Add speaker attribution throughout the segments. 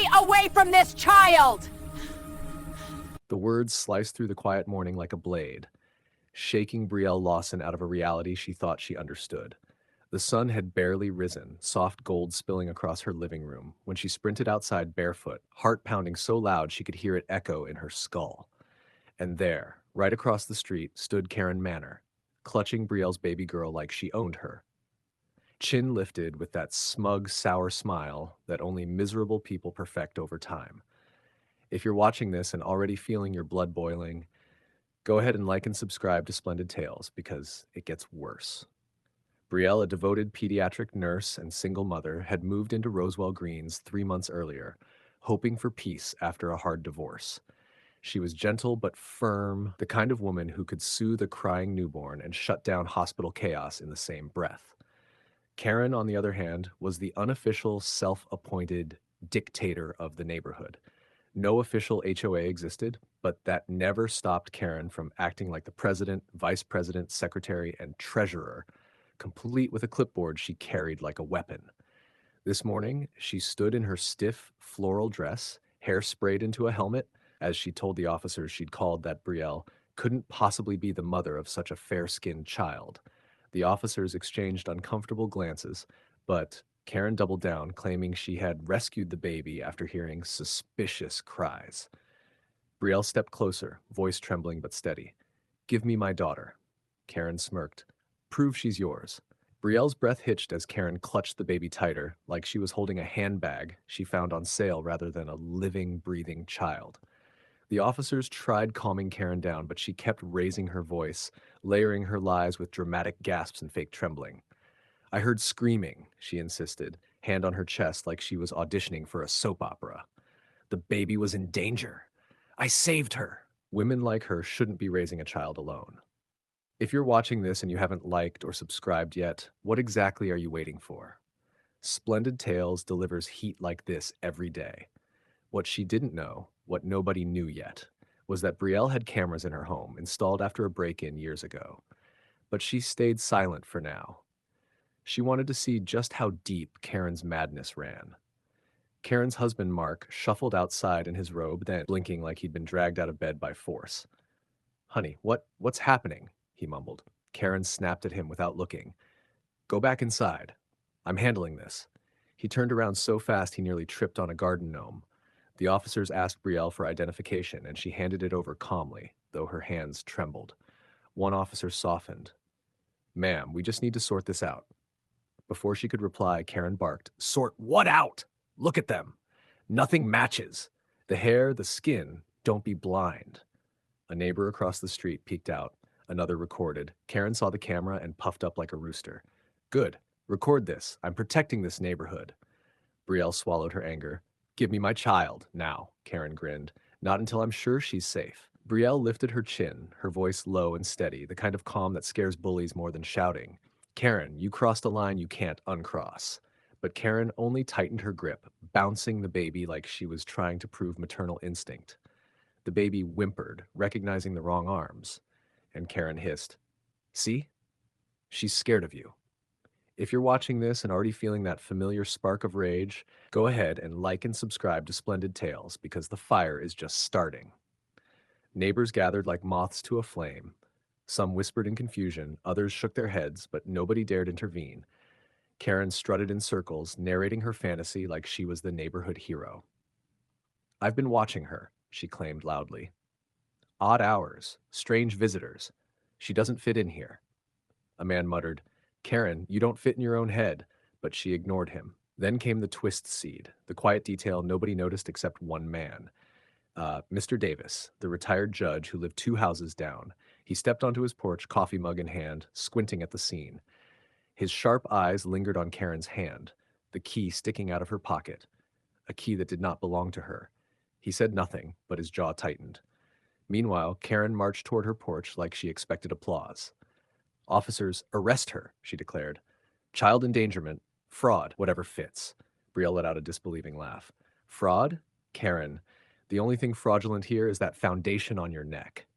Speaker 1: Stay away from this child!
Speaker 2: The words sliced through the quiet morning like a blade, shaking Brielle Lawson out of a reality she thought she understood. The sun had barely risen, soft gold spilling across her living room, when she sprinted outside barefoot, heart pounding so loud she could hear it echo in her skull. And there, right across the street, stood Karen Manor, clutching Brielle's baby girl like she owned her. Chin lifted with that smug, sour smile that only miserable people perfect over time. If you're watching this and already feeling your blood boiling, go ahead and like and subscribe to Splendid Tales because it gets worse. Brielle, a devoted pediatric nurse and single mother, had moved into Rosewell Greens 3 months earlier, hoping for peace after a hard divorce. She was gentle but firm, the kind of woman who could soothe a crying newborn and shut down hospital chaos in the same breath. Karen, on the other hand, was the unofficial, self-appointed dictator of the neighborhood. No official HOA existed, but that never stopped Karen from acting like the president, vice president, secretary, and treasurer, complete with a clipboard she carried like a weapon. This morning, she stood in her stiff, floral dress, hair sprayed into a helmet, as she told the officers she'd called that Brielle couldn't possibly be the mother of such a fair-skinned child. The officers exchanged uncomfortable glances, but Karen doubled down, claiming she had rescued the baby after hearing suspicious cries. Brielle stepped closer, voice trembling but steady. "Give me my daughter." Karen smirked. "Prove she's yours." Brielle's breath hitched as Karen clutched the baby tighter, like she was holding a handbag she found on sale rather than a living, breathing child. The officers tried calming Karen down, but she kept raising her voice, layering her lies with dramatic gasps and fake trembling. "I heard screaming," she insisted, hand on her chest like she was auditioning for a soap opera. "The baby was in danger. I saved her." Women like her shouldn't be raising a child alone. If you're watching this and you haven't liked or subscribed yet, what exactly are you waiting for? Splendid Tales delivers heat like this every day. What she didn't know, what nobody knew yet, was that Brielle had cameras in her home, installed after a break-in years ago. But she stayed silent for now. She wanted to see just how deep Karen's madness ran. Karen's husband, Mark, shuffled outside in his robe, then blinking like he'd been dragged out of bed by force. "Honey, what's happening?" he mumbled. Karen snapped at him without looking. "Go back inside. I'm handling this." He turned around so fast he nearly tripped on a garden gnome. The officers asked Brielle for identification, and she handed it over calmly, though her hands trembled. One officer softened. "Ma'am, we just need to sort this out." Before she could reply, Karen barked, "Sort what out? Look at them. Nothing matches. The hair, the skin, don't be blind." A neighbor across the street peeked out. Another recorded. Karen saw the camera and puffed up like a rooster. "Good. Record this. I'm protecting this neighborhood." Brielle swallowed her anger. "Give me my child, now," Karen grinned. "Not until I'm sure she's safe." Brielle lifted her chin, her voice low and steady, the kind of calm that scares bullies more than shouting. "Karen, you crossed a line you can't uncross." But Karen only tightened her grip, bouncing the baby like she was trying to prove maternal instinct. The baby whimpered, recognizing the wrong arms. And Karen hissed, "See? She's scared of you." If you're watching this and already feeling that familiar spark of rage, go ahead and like and subscribe to Splendid Tales because the fire is just starting. Neighbors gathered like moths to a flame. Some whispered in confusion, others shook their heads, but nobody dared intervene. Karen strutted in circles, narrating her fantasy like she was the neighborhood hero. "I've been watching her," she claimed loudly. "Odd hours, strange visitors. She doesn't fit in here." A man muttered, "Karen, you don't fit in your own head," but she ignored him. Then came the twist seed, the quiet detail nobody noticed except one man. Mr. Davis, the retired judge who lived 2 houses down. He stepped onto his porch, coffee mug in hand, squinting at the scene. His sharp eyes lingered on Karen's hand, the key sticking out of her pocket, a key that did not belong to her. He said nothing, but his jaw tightened. Meanwhile, Karen marched toward her porch like she expected applause. "Officers, arrest her," she declared. "Child endangerment, fraud, whatever fits." Brielle let out a disbelieving laugh. "Fraud? Karen, the only thing fraudulent here is that foundation on your neck."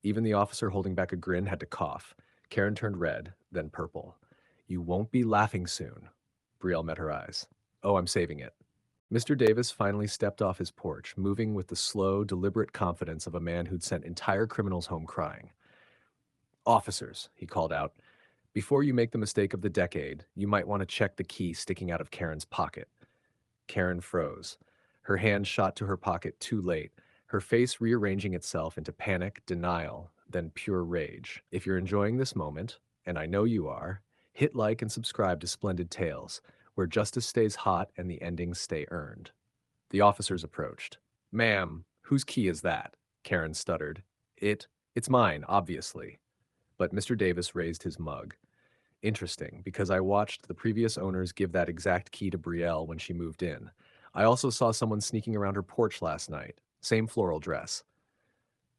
Speaker 2: Even the officer holding back a grin had to cough. Karen turned red, then purple. "You won't be laughing soon." Brielle met her eyes. "Oh, I'm saving it." Mr. Davis finally stepped off his porch, moving with the slow, deliberate confidence of a man who'd sent entire criminals home crying. Officers, he called out, before you make the mistake of the decade, you might want to check the key sticking out of Karen's pocket. Karen froze. Her hand shot to her pocket too late, her face rearranging itself into panic, denial, then pure rage. If you're enjoying this moment, and I know you are, hit like and subscribe to Splendid Tales, where justice stays hot and the endings stay earned. The officers approached. Ma'am, whose key is that? Karen stuttered. It's mine, obviously. But Mr. Davis raised his mug. Interesting, because I watched the previous owners give that exact key to Brielle when she moved in. I also saw someone sneaking around her porch last night. Same floral dress.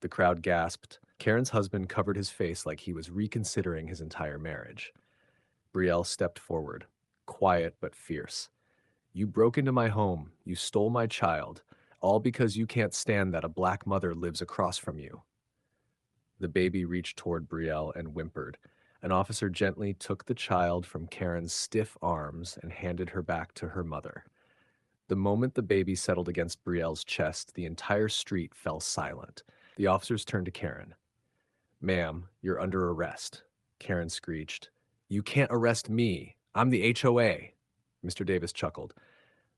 Speaker 2: The crowd gasped. Karen's husband covered his face like he was reconsidering his entire marriage. Brielle stepped forward, quiet but fierce. You broke into my home. You stole my child. All because you can't stand that a black mother lives across from you. The baby reached toward Brielle and whimpered. An officer gently took the child from Karen's stiff arms and handed her back to her mother. The moment the baby settled against Brielle's chest, the entire street fell silent. The officers turned to Karen. Ma'am, you're under arrest. Karen screeched. You can't arrest me. I'm the HOA. Mr. Davis chuckled.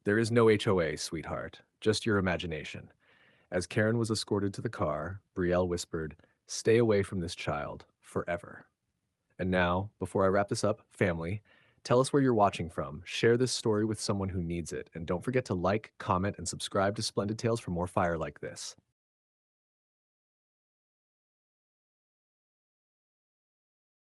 Speaker 2: There is no HOA, sweetheart. Just your imagination. As Karen was escorted to the car, Brielle whispered, Stay away from this child, forever. And now, before I wrap this up, family, tell us where you're watching from, share this story with someone who needs it, and don't forget to like, comment, and subscribe to Splendid Tales for more fire like this.